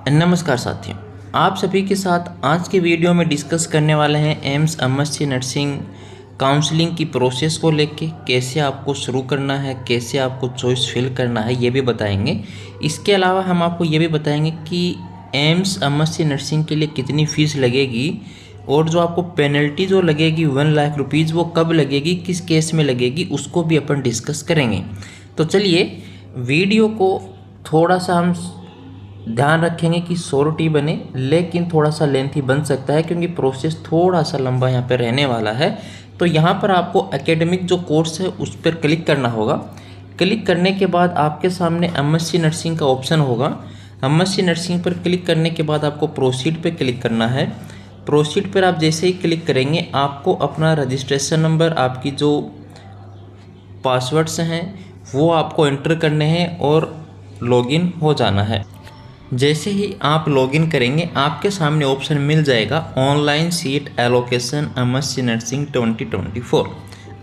नमस्कार साथियों, आप सभी के साथ आज के वीडियो में डिस्कस करने वाले हैं एम्स एमएससी नर्सिंग काउंसलिंग की प्रोसेस को लेके। कैसे आपको शुरू करना है, कैसे आपको चॉइस फिल करना है, ये भी बताएंगे। इसके अलावा हम आपको ये भी बताएंगे कि एम्स एमएससी नर्सिंग के लिए कितनी फ़ीस लगेगी और जो आपको पेनल्टी जो लगेगी 1 लाख रुपीज़ वो कब लगेगी, किस केस में लगेगी, उसको भी अपन डिस्कस करेंगे। तो चलिए वीडियो को थोड़ा सा हम ध्यान रखेंगे कि शॉर्ट ही बने, लेकिन थोड़ा सा लेंथी बन सकता है क्योंकि प्रोसेस थोड़ा सा लंबा यहाँ पर रहने वाला है। तो यहाँ पर आपको एकेडमिक जो कोर्स है उस पर क्लिक करना होगा। क्लिक करने के बाद आपके सामने एमएससी नर्सिंग का ऑप्शन होगा। एमएससी नर्सिंग पर क्लिक करने के बाद आपको प्रोसीड पे क्लिक करना है। प्रोसीड पर आप जैसे ही क्लिक करेंगे आपको अपना रजिस्ट्रेशन नंबर, आपकी जो पासवर्ड्स हैं वो आपको एंटर करने हैं और लॉगिन हो जाना है। जैसे ही आप लॉगिन करेंगे आपके सामने ऑप्शन मिल जाएगा online seat allocation MSc nursing 2024।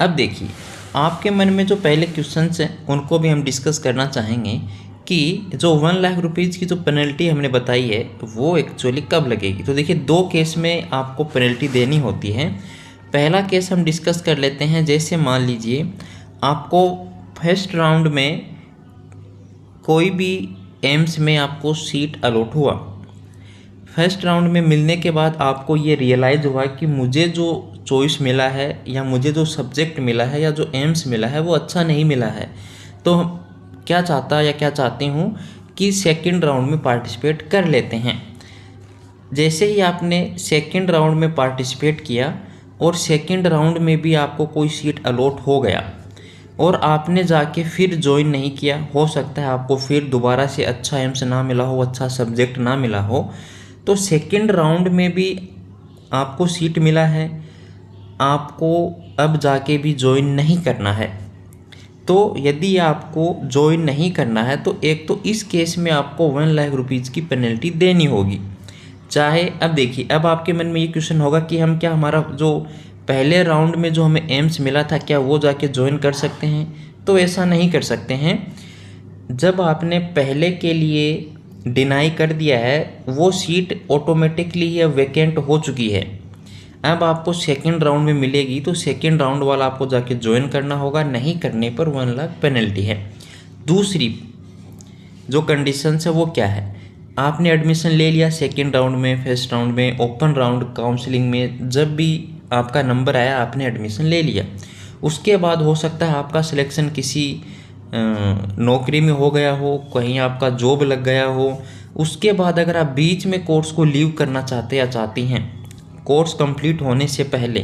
अब देखिए, आपके मन में जो पहले क्वेश्चंस हैं उनको भी हम डिस्कस करना चाहेंगे कि जो 1 लाख रुपीज़ की जो पेनल्टी हमने बताई है वो एक्चुअली कब लगेगी। तो देखिए, दो केस में आपको पेनल्टी देनी होती है। पहला केस हम डिस्कस कर लेते हैं। जैसे मान लीजिए आपको फर्स्ट राउंड में कोई भी एम्स में आपको सीट अलॉट हुआ। फर्स्ट राउंड में मिलने के बाद आपको ये रियलाइज़ हुआ कि मुझे जो चॉइस मिला है या मुझे जो सब्जेक्ट मिला है या जो एम्स मिला है वो अच्छा नहीं मिला है। तो क्या चाहती हूँ कि सेकंड राउंड में पार्टिसिपेट कर लेते हैं। जैसे ही आपने सेकंड राउंड में पार्टिसिपेट किया और सेकंड राउंड में भी आपको कोई सीट अलॉट हो गया और आपने जाके फिर ज्वाइन नहीं किया, हो सकता है आपको फिर दोबारा से अच्छा एम्स ना मिला हो, अच्छा सब्जेक्ट ना मिला हो, तो सेकंड राउंड में भी आपको सीट मिला है, आपको अब जाके भी ज्वाइन नहीं करना है। तो यदि आपको ज्वाइन नहीं करना है तो एक तो इस केस में आपको 1 लाख रुपीज़ की पेनल्टी देनी होगी। चाहे अब देखिए, अब आपके मन में ये क्वेश्चन होगा कि हम क्या हमारा जो पहले राउंड में जो हमें एम्स मिला था क्या वो जाके ज्वाइन कर सकते हैं? तो ऐसा नहीं कर सकते हैं। जब आपने पहले के लिए डिनाई कर दिया है वो सीट ऑटोमेटिकली या वैकेंट हो चुकी है। अब आपको सेकंड राउंड में मिलेगी तो सेकंड राउंड वाला आपको जाके ज्वाइन करना होगा, नहीं करने पर 1 लाख पेनल्टी है। दूसरी जो कंडीशन है वो क्या है? आपने एडमिशन ले लिया सेकंड राउंड में, फर्स्ट राउंड में, ओपन राउंड काउंसलिंग में, जब भी आपका नंबर आया आपने एडमिशन ले लिया। उसके बाद हो सकता है आपका सिलेक्शन किसी नौकरी में हो गया हो, कहीं आपका जॉब लग गया हो। उसके बाद अगर आप बीच में कोर्स को लीव करना चाहते या चाहती हैं कोर्स कंप्लीट होने से पहले,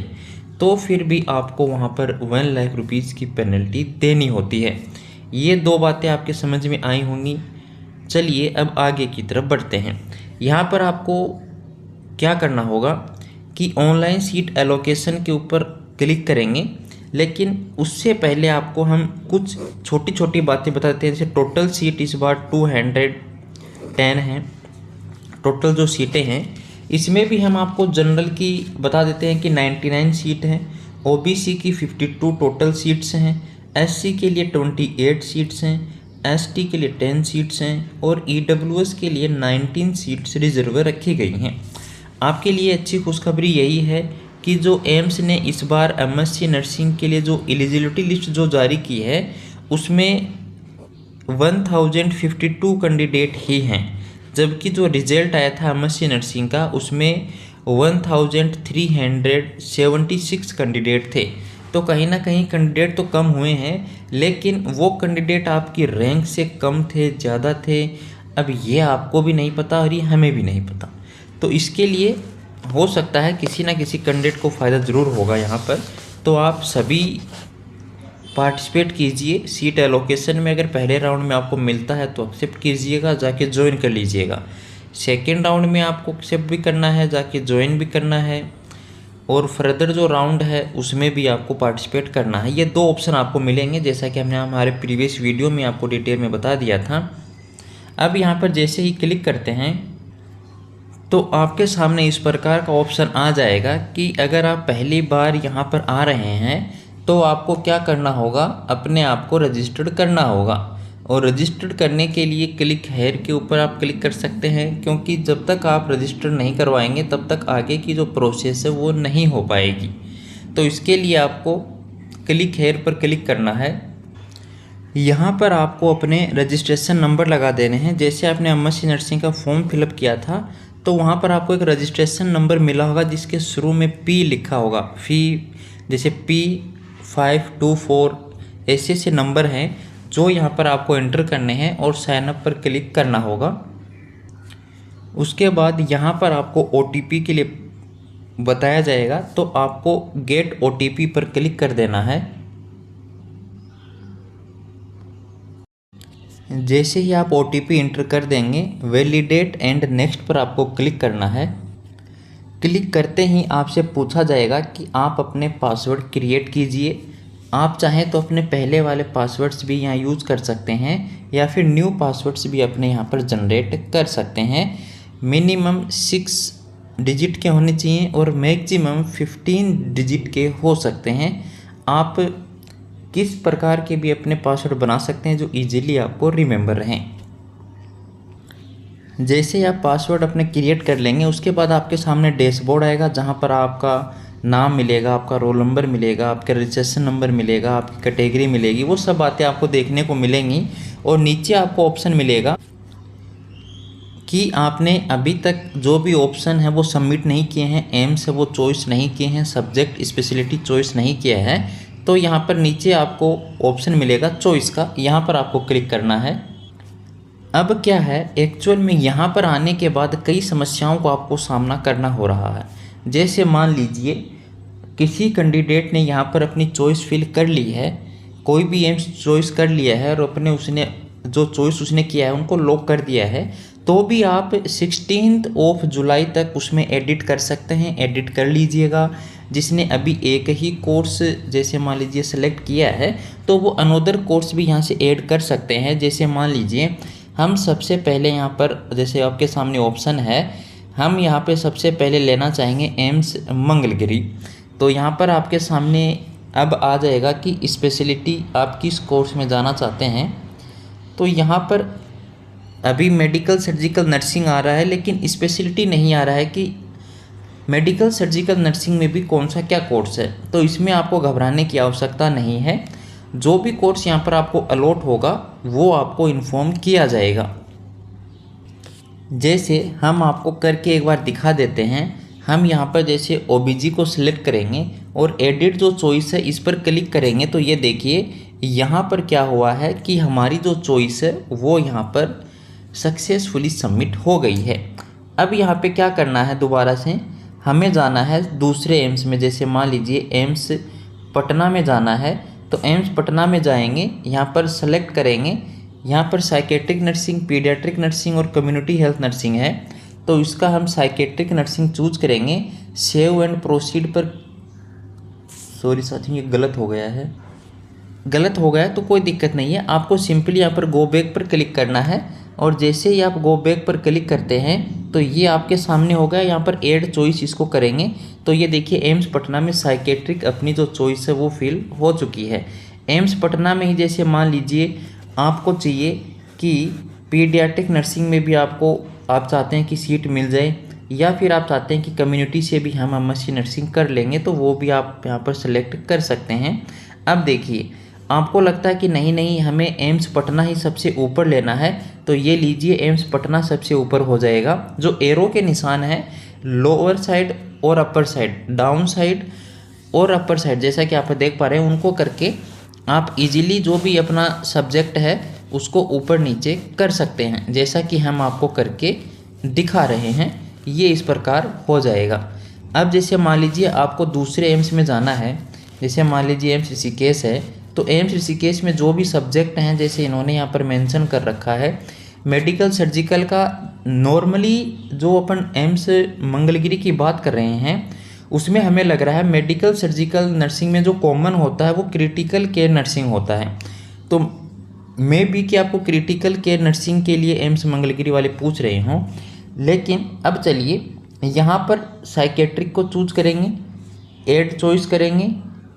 तो फिर भी आपको वहाँ पर 1 लाख रुपीज़ की पेनल्टी देनी होती है। ये दो बातें आपके समझ में आई होंगी। चलिए अब आगे की तरफ बढ़ते हैं। यहाँ पर आपको क्या करना होगा कि ऑनलाइन सीट एलोकेशन के ऊपर क्लिक करेंगे, लेकिन उससे पहले आपको हम कुछ छोटी छोटी बातें बताते हैं। जैसे टोटल सीट इस बार 210 हैं, टोटल जो सीटें हैं इसमें भी हम आपको जनरल की बता देते हैं कि 99 सीट हैं, ओबीसी की 52 टोटल सीट्स हैं, एससी के लिए 28 सीट्स हैं, एसटी के लिए 10 सीट्स हैं और ईडब्ल्यूएस के लिए 19 सीट्स रिजर्व रखी गई हैं। आपके लिए अच्छी खुशखबरी यही है कि जो एम्स ने इस बार एमएससी नर्सिंग के लिए जो एलिजिबिलिटी लिस्ट जो जारी की है उसमें 1052 कैंडिडेट ही हैं, जबकि जो रिजल्ट आया था एमएससी नर्सिंग का उसमें 1376 कैंडिडेट थे। तो कहीं ना कहीं कैंडिडेट तो कम हुए हैं, लेकिन वो कैंडिडेट आपकी रैंक से कम थे, ज़्यादा थे, अब ये आपको भी नहीं पता और ये हमें भी नहीं पता। तो इसके लिए हो सकता है किसी ना किसी कैंडिडेट को फ़ायदा ज़रूर होगा यहाँ पर। तो आप सभी पार्टिसिपेट कीजिए सीट एलोकेशन में। अगर पहले राउंड में आपको मिलता है तो एक्सेप्ट कीजिएगा, जाके ज्वाइन कर लीजिएगा। सेकेंड राउंड में आपको एक्सेप्ट भी करना है, जाके ज्वाइन भी करना है, और फर्दर जो राउंड है उसमें भी आपको पार्टिसिपेट करना है। ये दो ऑप्शन आपको मिलेंगे, जैसा कि हमने हमारे प्रीवियस वीडियो में आपको डिटेल में बता दिया था। अब यहाँ पर जैसे ही क्लिक करते हैं तो आपके सामने इस प्रकार का ऑप्शन आ जाएगा कि अगर आप पहली बार यहाँ पर आ रहे हैं तो आपको क्या करना होगा, अपने आप को रजिस्टर्ड करना होगा। और रजिस्टर्ड करने के लिए क्लिक हेयर के ऊपर आप क्लिक कर सकते हैं, क्योंकि जब तक आप रजिस्टर नहीं करवाएंगे तब तक आगे की जो प्रोसेस है वो नहीं हो पाएगी। तो इसके लिए आपको क्लिक हेयर पर क्लिक करना है। यहाँ पर आपको अपने रजिस्ट्रेशन नंबर लगा देने हैं। जैसे आपने एमएससी नर्सिंग का फॉर्म फिलअप किया था तो वहाँ पर आपको एक रजिस्ट्रेशन नंबर मिला होगा जिसके शुरू में P लिखा होगा, जैसे P524 ऐसे नंबर हैं जो यहाँ पर आपको एंटर करने हैं और साइन अप पर क्लिक करना होगा। उसके बाद यहाँ पर आपको OTP के लिए बताया जाएगा, तो आपको गेट OTP पर क्लिक कर देना है। जैसे ही आप OTP इंटर कर देंगे, वैलिडेट एंड नेक्स्ट पर आपको क्लिक करना है। क्लिक करते ही आपसे पूछा जाएगा कि आप अपने पासवर्ड क्रिएट कीजिए। आप चाहें तो अपने पहले वाले पासवर्ड्स भी यहाँ यूज़ कर सकते हैं या फिर न्यू पासवर्ड्स भी अपने यहाँ पर जनरेट कर सकते हैं। मिनिमम 6 डिजिट के होने चाहिए और मैक्सिमम 15 डिजिट के हो सकते हैं। आप किस प्रकार के भी अपने पासवर्ड बना सकते हैं जो इजीली आपको रिमेंबर रहें। जैसे ही आप पासवर्ड अपने क्रिएट कर लेंगे उसके बाद आपके सामने डैशबोर्ड आएगा जहां पर आपका नाम मिलेगा, आपका रोल नंबर मिलेगा, आपका रजिस्ट्रेशन नंबर मिलेगा, आपकी कैटेगरी मिलेगी, वो सब बातें आपको देखने को मिलेंगी। और नीचे आपको ऑप्शन मिलेगा कि आपने अभी तक जो भी ऑप्शन है वो सबमिट नहीं किए हैं, एम्स है वो चॉइस नहीं किए हैं, सब्जेक्ट स्पेशलिटी चॉइस नहीं किया है, तो यहाँ पर नीचे आपको ऑप्शन मिलेगा चॉइस का, यहाँ पर आपको क्लिक करना है। अब क्या है, एक्चुअल में यहाँ पर आने के बाद कई समस्याओं को आपको सामना करना हो रहा है। जैसे मान लीजिए किसी कैंडिडेट ने यहाँ पर अपनी चॉइस फिल कर ली है, कोई भी एम्स चॉइस कर लिया है और अपने उसने जो चॉइस उसने किया है उनको लॉक कर दिया है, तो भी आप 16 जुलाई तक उसमें एडिट कर सकते हैं। एडिट कर लीजिएगा। जिसने अभी एक ही कोर्स जैसे मान लीजिए सेलेक्ट किया है तो वो अनदर कोर्स भी यहाँ से ऐड कर सकते हैं। जैसे मान लीजिए हम सबसे पहले यहाँ पर जैसे आपके सामने ऑप्शन है, हम यहाँ पे सबसे पहले लेना चाहेंगे एम्स मंगलगिरी, तो यहाँ पर आपके सामने अब आ जाएगा कि स्पेशलिटी आप किस कोर्स में जाना चाहते हैं। तो यहाँ पर अभी मेडिकल सर्जिकल नर्सिंग आ रहा है लेकिन स्पेशलिटी नहीं आ रहा है कि मेडिकल सर्जिकल नर्सिंग में भी कौन सा क्या कोर्स है। तो इसमें आपको घबराने की आवश्यकता नहीं है। जो भी कोर्स यहाँ पर आपको अलॉट होगा वो आपको इन्फॉर्म किया जाएगा। जैसे हम आपको करके एक बार दिखा देते हैं। हम यहाँ पर जैसे OBG को सिलेक्ट करेंगे और एडिट जो चॉइस है इस पर क्लिक करेंगे तो ये देखिए यहाँ पर क्या हुआ है कि हमारी जो चॉइस है वो यहाँ पर सक्सेसफुली सबमिट हो गई है। अब यहाँ पे क्या करना है, दोबारा से हमें जाना है दूसरे एम्स में। जैसे मान लीजिए एम्स पटना में जाना है तो एम्स पटना में जाएंगे, यहाँ पर सेलेक्ट करेंगे। यहाँ पर साइकेट्रिक नर्सिंग, पीडियाट्रिक नर्सिंग और कम्युनिटी हेल्थ नर्सिंग है, तो इसका हम साइकेट्रिक नर्सिंग चूज करेंगे। सेव एंड प्रोसीड पर, सॉरी साथियों ये गलत हो गया है, गलत हो गया तो कोई दिक्कत नहीं है। आपको सिंपली यहाँ पर गो बैक पर क्लिक करना है और जैसे ही आप गो बैक पर क्लिक करते हैं तो ये आपके सामने होगा। यहाँ पर ऐड चॉइस इसको करेंगे तो ये देखिए एम्स पटना में साइकेट्रिक अपनी जो चॉइस है वो फिल हो चुकी है। एम्स पटना में ही जैसे मान लीजिए आपको चाहिए कि पीडियाट्रिक नर्सिंग में भी आपको आप चाहते हैं कि सीट मिल जाए, या फिर आप चाहते हैं कि कम्युनिटी से भी हम एमएससी नर्सिंग कर लेंगे, तो वो भी आप यहाँ पर सेलेक्ट कर सकते हैं। अब देखिए आपको लगता है कि नहीं हमें एम्स पटना ही सबसे ऊपर लेना है, तो ये लीजिए एम्स पटना सबसे ऊपर हो जाएगा। जो एरो के निशान है लोअर साइड और अपर साइड, डाउन साइड और अपर साइड, जैसा कि आप देख पा रहे हैं, उनको करके आप इजीली जो भी अपना सब्जेक्ट है उसको ऊपर नीचे कर सकते हैं, जैसा कि हम आपको करके दिखा रहे हैं। ये इस प्रकार हो जाएगा। अब जैसे मान लीजिए आपको दूसरे एम्स में जाना है, जैसे मान लीजिए एम्स ऋषिकेश है, तो एम्स ऋषिकेश में जो भी सब्जेक्ट हैं जैसे इन्होंने यहाँ पर मेंशन कर रखा है मेडिकल सर्जिकल का, नॉर्मली जो अपन एम्स मंगलगिरी की बात कर रहे हैं उसमें हमें लग रहा है मेडिकल सर्जिकल नर्सिंग में जो कॉमन होता है वो क्रिटिकल केयर नर्सिंग होता है। तो मे बी कि आपको क्रिटिकल केयर नर्सिंग के लिए एम्स मंगलगिरी वाले पूछ रहे हों, लेकिन अब चलिए यहाँ पर साइकेट्रिक को चूज करेंगे, ऐड चॉइस करेंगे।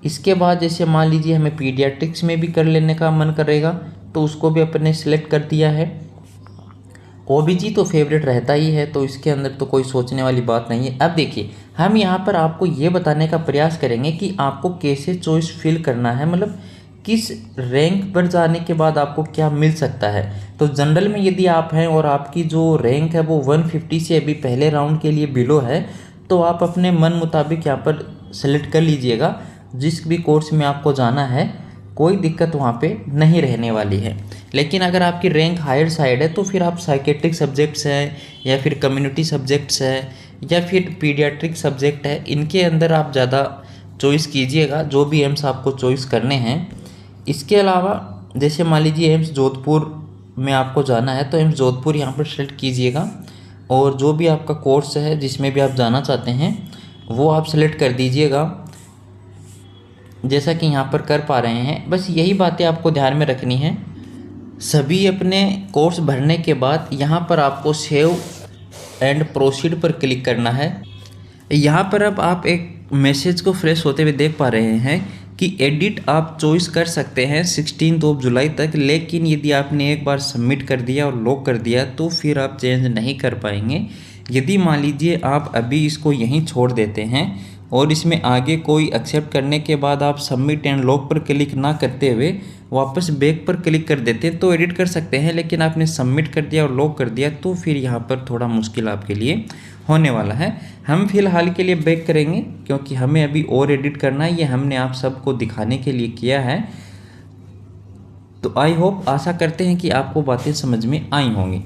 इसके बाद जैसे मान लीजिए हमें पीडियाट्रिक्स में भी कर लेने का मन करेगा तो उसको भी अपने सिलेक्ट कर दिया है। ओबीजी तो फेवरेट रहता ही है, तो इसके अंदर तो कोई सोचने वाली बात नहीं है। अब देखिए हम यहाँ पर आपको ये बताने का प्रयास करेंगे कि आपको कैसे चॉइस फिल करना है, मतलब किस रैंक पर जाने के बाद आपको क्या मिल सकता है। तो जनरल में यदि आप हैं और आपकी जो रैंक है वो 150 से अभी पहले राउंड के लिए बिलो है, तो आप अपने मन मुताबिक यहाँ पर सेलेक्ट कर लीजिएगा जिस भी कोर्स में आपको जाना है, कोई दिक्कत वहाँ पे नहीं रहने वाली है। लेकिन अगर आपकी रैंक हायर साइड है तो फिर आप साइकेट्रिक सब्जेक्ट्स हैं या फिर कम्युनिटी सब्जेक्ट्स है या फिर पीडियाट्रिक सब्जेक्ट है, इनके अंदर आप ज़्यादा चॉइस कीजिएगा जो भी एम्स आपको चॉइस करने हैं। इसके अलावा जैसे मान लीजिए एम्स जोधपुर में आपको जाना है तो एम्स जोधपुर यहाँ पर सेलेक्ट कीजिएगा और जो भी आपका कोर्स है जिसमें भी आप जाना चाहते हैं वो आप सेलेक्ट कर दीजिएगा, जैसा कि यहाँ पर कर पा रहे हैं। बस यही बातें आपको ध्यान में रखनी है। सभी अपने कोर्स भरने के बाद यहाँ पर आपको सेव एंड प्रोसीड पर क्लिक करना है। यहाँ पर अब आप एक मैसेज को फ्रेश होते हुए देख पा रहे हैं कि एडिट आप चॉइस कर सकते हैं 16 जुलाई तक, लेकिन यदि आपने एक बार सबमिट कर दिया और लॉक कर दिया तो फिर आप चेंज नहीं कर पाएंगे। यदि मान लीजिए आप अभी इसको यहीं छोड़ देते हैं और इसमें आगे कोई एक्सेप्ट करने के बाद आप सबमिट एंड लॉक पर क्लिक ना करते हुए वापस बैक पर क्लिक कर देते तो एडिट कर सकते हैं, लेकिन आपने सबमिट कर दिया और लॉक कर दिया तो फिर यहाँ पर थोड़ा मुश्किल आपके लिए होने वाला है। हम फिलहाल के लिए बैक करेंगे क्योंकि हमें अभी और एडिट करना है, ये हमने आप सबको दिखाने के लिए किया है। तो आई होप, आशा करते हैं कि आपको बातें समझ में आई होंगी।